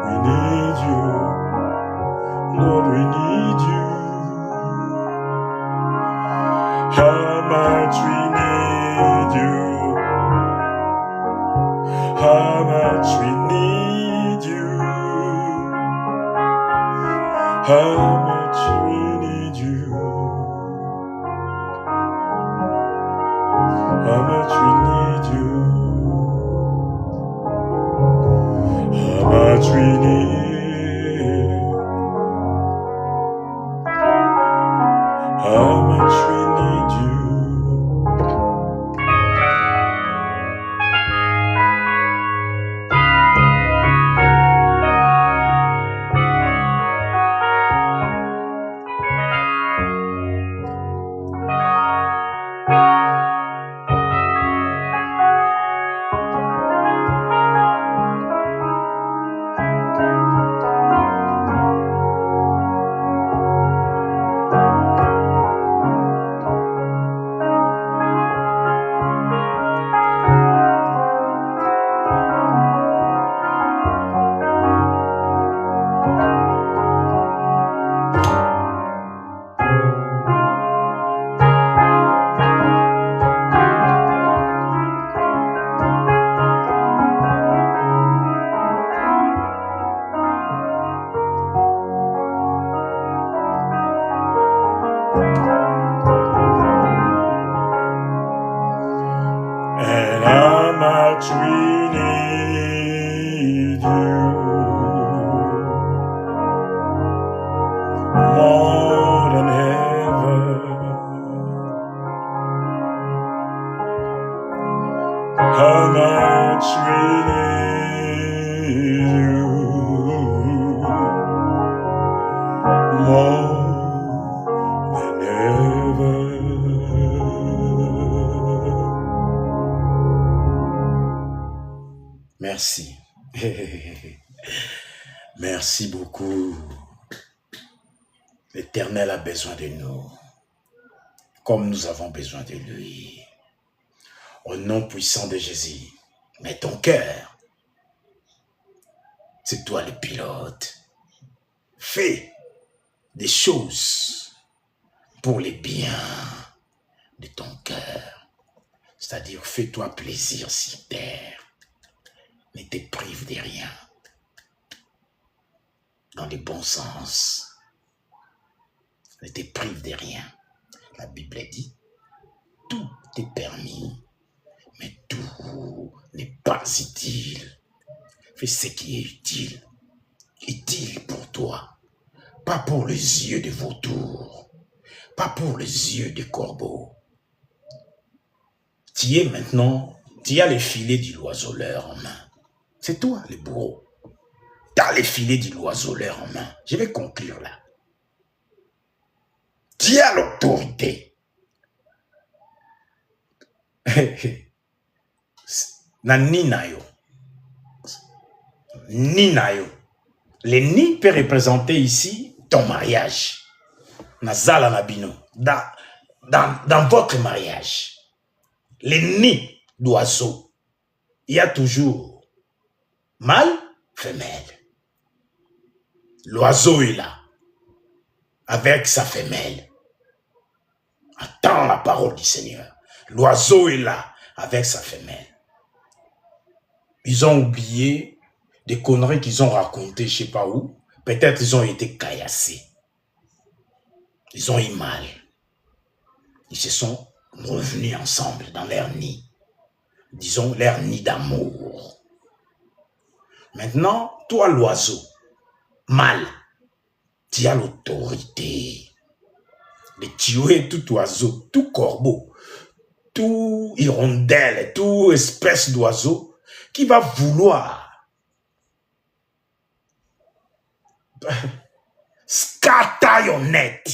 B: We need you. Lord, we need you. How much we need you. How much we need you. How much we need you. How much we need you. How much we need. How much we need you. And how much we need you. More than ever. How much we need you. More than ever. Merci. Merci beaucoup. L'Éternel a besoin de nous, comme nous avons besoin de lui. Au nom puissant de Jésus, mets ton cœur. C'est toi le pilote. Fais des choses pour les biens de ton cœur. C'est-à-dire, fais-toi plaisir sur terre. Ne te prive de rien. Dans le bon sens. Ne te prive de rien. La Bible dit, tout est permis, mais tout n'est pas utile. Fais ce qui est utile. Utile pour toi. Pas pour les yeux de vautours. Pas pour les yeux de corbeaux. Tu es maintenant, tu as les filets du l'oiseleur en main. C'est toi le bourreau. Tu as les filets du l'oiseleur en main. Je vais conclure là. Tu as l'autorité. Na ninayo. Ninayo. Le ni peut représenter ici ton mariage. Nazala Nabino. Dans votre mariage. Les nids d'oiseaux. Il y a toujours mâle, femelle. L'oiseau est là. Avec sa femelle. Attends la parole du Seigneur. L'oiseau est là. Avec sa femelle. Ils ont oublié des conneries qu'ils ont racontées, je ne sais pas où. Peut-être ils ont été caillassés. Ils ont eu mal. Ils se sont revenus ensemble dans leur nid. Disons, leur nid d'amour. Maintenant, toi, l'oiseau, mâle, tu as l'autorité de tuer tout oiseau, tout corbeau, tout hirondelle, toute espèce d'oiseau qui va vouloir scatter your net.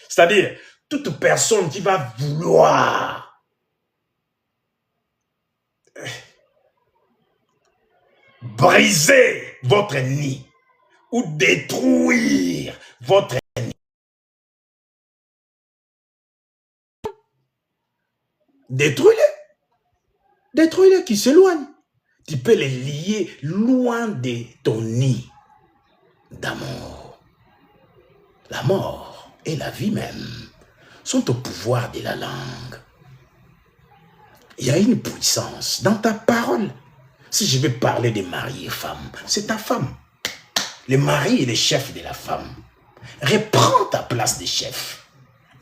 B: C'est-à-dire, toute personne qui va vouloir briser votre nid ou détruire votre nid. Détruis-les. Détruis-les qui s'éloignent. Tu peux les lier loin de ton nid d'amour. La mort et la vie même sont au pouvoir de la langue. Il y a une puissance dans ta parole. Si je vais parler de mari et femme, c'est ta femme. Le mari est le chef de la femme. Reprends ta place de chef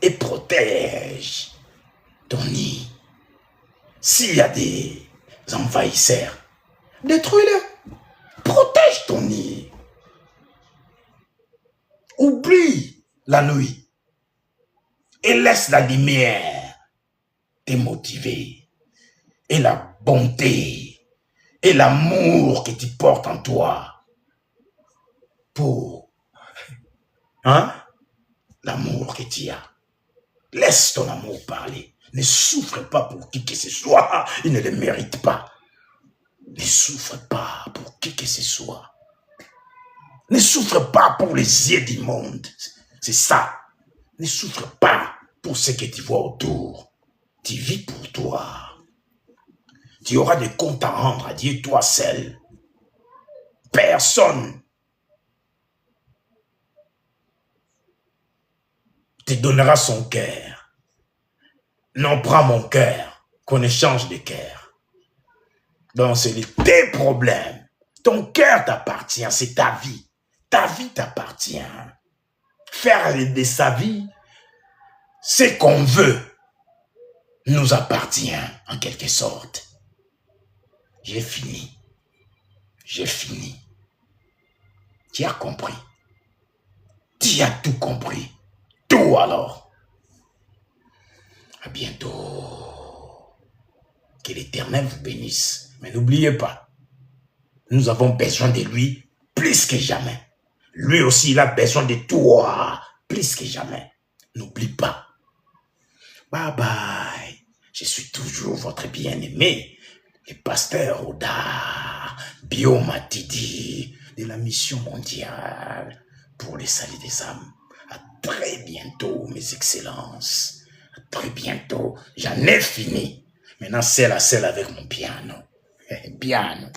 B: et protège ton nid. S'il y a des envahisseurs, détruis-les. Protège ton nid. Oublie la nuit et laisse la lumière te motiver. Et la bonté et l'amour que tu portes en toi pour l'amour que tu as. Laisse ton amour parler. Ne souffre pas pour qui que ce soit. Il ne le mérite pas. Ne souffre pas pour qui que ce soit. Ne souffre pas pour les yeux du monde. C'est ça. Ne souffre pas pour ce que tu vois autour. Tu vis pour toi. Tu auras des comptes à rendre à Dieu, toi seul. Personne te donnera son cœur. Non, prends mon cœur, qu'on échange de cœur. Donc, c'est tes problèmes. Ton cœur t'appartient, c'est ta vie. Ta vie t'appartient. Faire de sa vie ce qu'on veut nous appartient en quelque sorte. J'ai fini. J'ai fini. Tu as compris. Tu as tout compris. Tout alors. À bientôt. Que l'Éternel vous bénisse. Mais n'oubliez pas, nous avons besoin de lui plus que jamais. Lui aussi, il a besoin de toi plus que jamais. N'oublie pas. Bye bye. Je suis toujours votre bien-aimé, le pasteur Oda Biomatidi de la mission mondiale pour les salut des âmes. À très bientôt, mes excellences. À très bientôt. J'en ai fini. Maintenant, c'est la selle avec mon piano. Piano.